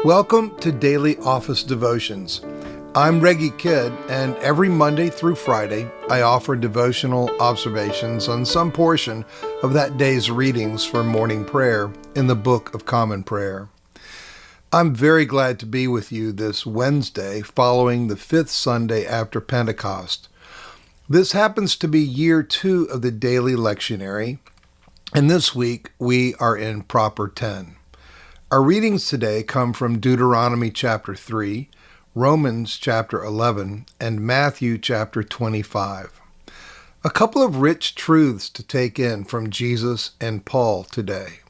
Welcome to Daily Office Devotions. I'm Reggie Kidd, and every Monday through Friday, I offer devotional observations on some portion of that day's readings for morning prayer in the Book of Common Prayer. I'm very glad to be with you this Wednesday following the fifth Sunday after Pentecost. This happens to be year 2 of the daily lectionary, and this week we are in Proper 10. Our readings today come from Deuteronomy chapter 3, Romans chapter 11, and Matthew chapter 25. A couple of rich truths to take in from Jesus and Paul today.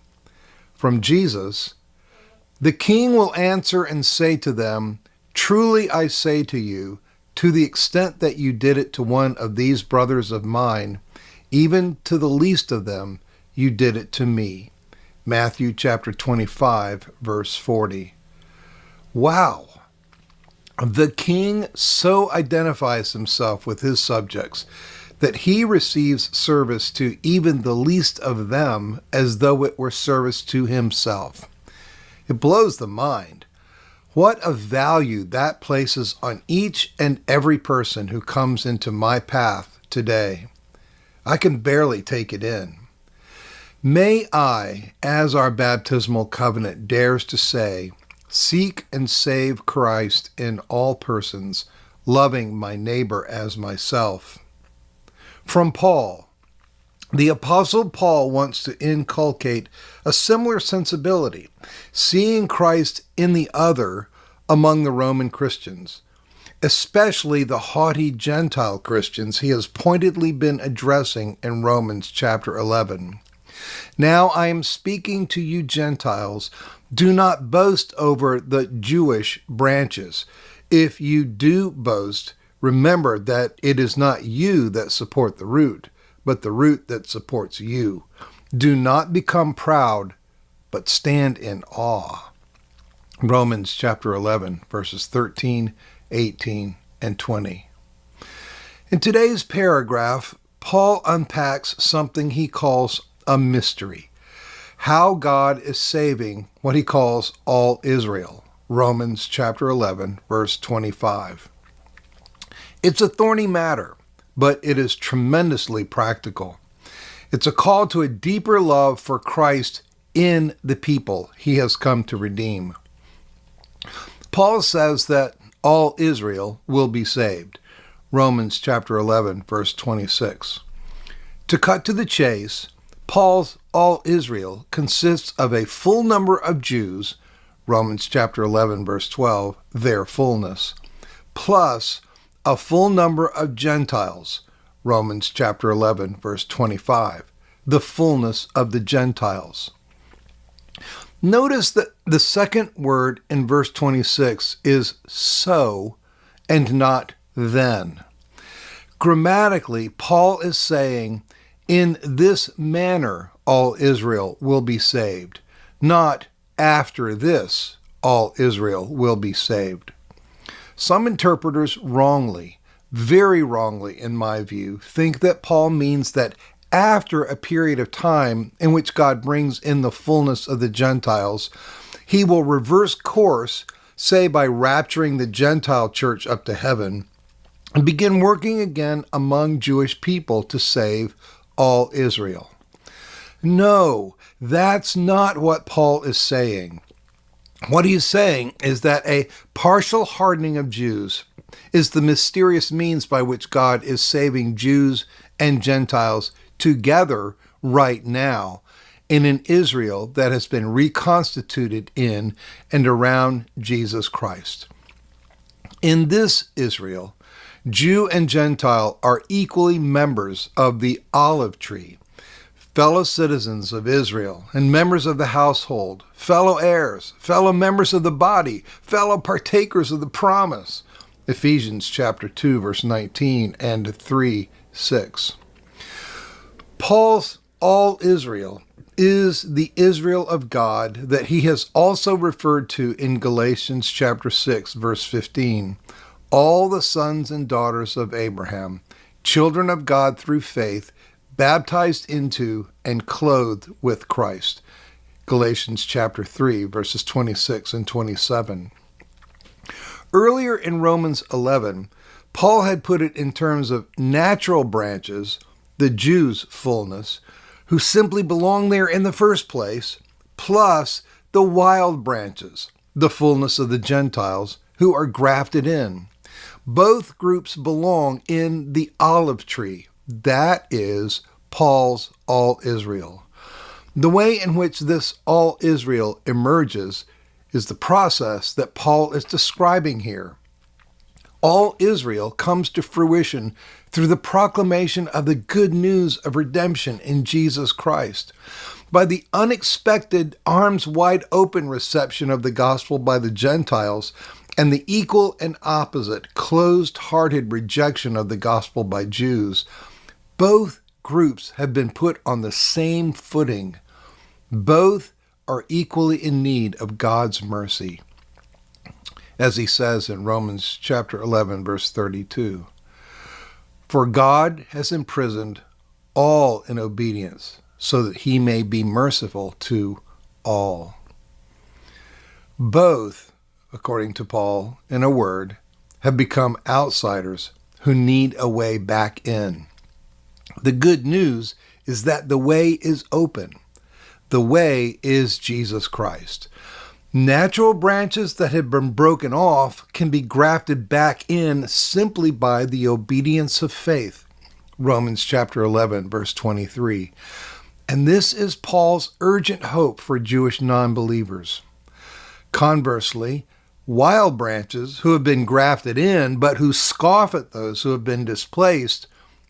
From Jesus, the king will answer and say to them, "Truly I say to you, to the extent that you did it to one of these brothers of mine, even to the least of them, you did it to me." Matthew chapter 25, verse 40. Wow! The king so identifies himself with his subjects that he receives service to even the least of them as though it were service to himself. It blows the mind. What a value that places on each and every person who comes into my path today. I can barely take it in. May I, as our baptismal covenant dares to say, seek and save Christ in all persons, loving my neighbor as myself. From Paul, the Apostle Paul wants to inculcate a similar sensibility, seeing Christ in the other among the Roman Christians, especially the haughty Gentile Christians he has pointedly been addressing in Romans chapter 11. Now I am speaking to you Gentiles. Do not boast over the Jewish branches. If you do boast, remember that it is not you that support the root, but the root that supports you. Do not become proud, but stand in awe. Romans chapter 11, verses 13, 18, and 20. In today's paragraph, Paul unpacks something he calls a mystery. How God is saving what he calls all Israel. Romans chapter 11, verse 25. It's a thorny matter, but it is tremendously practical. It's a call to a deeper love for Christ in the people he has come to redeem. Paul says that all Israel will be saved. Romans chapter 11, verse 26. To cut to the chase, Paul's all Israel consists of a full number of Jews, Romans chapter 11, verse 12, their fullness, plus a full number of Gentiles, Romans chapter 11, verse 25, the fullness of the Gentiles. Notice that the second word in verse 26 is so and not then. Grammatically, Paul is saying, in this manner all Israel will be saved, not after this all Israel will be saved. Some interpreters wrongly, very wrongly in my view, think that Paul means that after a period of time in which God brings in the fullness of the Gentiles, he will reverse course, say by rapturing the Gentile church up to heaven, and begin working again among Jewish people to save all Israel. No, that's not what Paul is saying. What he's saying is that a partial hardening of Jews is the mysterious means by which God is saving Jews and Gentiles together right now in an Israel that has been reconstituted in and around Jesus Christ. In this Israel, Jew and Gentile are equally members of the olive tree, fellow citizens of Israel and members of the household, fellow heirs, fellow members of the body, fellow partakers of the promise. Ephesians chapter 2, verse 19 and 3:6. Paul's all Israel is the Israel of God that he has also referred to in Galatians chapter 6, verse 15. All the sons and daughters of Abraham, children of God through faith, baptized into and clothed with Christ. Galatians chapter 3, verses 26 and 27. Earlier in Romans 11, Paul had put it in terms of natural branches, the Jews' fullness, who simply belong there in the first place, plus the wild branches, the fullness of the Gentiles, who are grafted in. Both groups belong in the olive tree. That is Paul's all Israel. The way in which this all Israel emerges is the process that Paul is describing here. All Israel comes to fruition through the proclamation of the good news of redemption in Jesus Christ. By the unexpected, arms wide open reception of the gospel by the Gentiles, and the equal and opposite, closed-hearted rejection of the gospel by Jews, both groups have been put on the same footing. Both are equally in need of God's mercy. As he says in Romans chapter 11, verse 32, "For God has imprisoned all in obedience, so that he may be merciful to all." Both, according to Paul, in a word, have become outsiders who need a way back in. The good news is that the way is open. The way is Jesus Christ. Natural branches that have been broken off can be grafted back in simply by the obedience of faith. Romans chapter 11, verse 23. And this is Paul's urgent hope for Jewish non-believers. Conversely, wild branches who have been grafted in, but who scoff at those who have been displaced,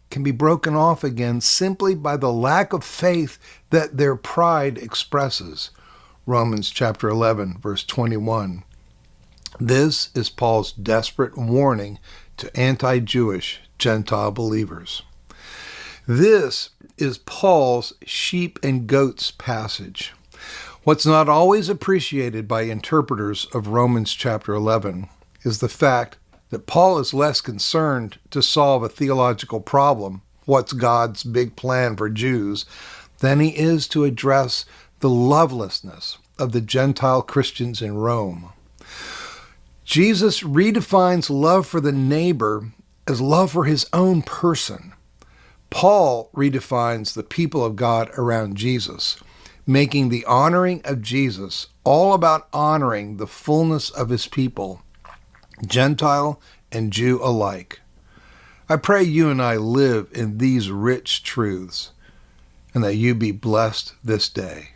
can be broken off again simply by the lack of faith that their pride expresses. Romans chapter 11, verse 21. This is Paul's desperate warning to anti-Jewish Gentile believers. This is Paul's sheep and goats passage. What's not always appreciated by interpreters of Romans chapter 11 is the fact that Paul is less concerned to solve a theological problem, what's God's big plan for Jews, than he is to address the lovelessness of the Gentile Christians in Rome. Jesus redefines love for the neighbor as love for his own person. Paul redefines the people of God around Jesus, making the honoring of Jesus all about honoring the fullness of his people, Gentile and Jew alike. I pray you and I live in these rich truths, and that you be blessed this day.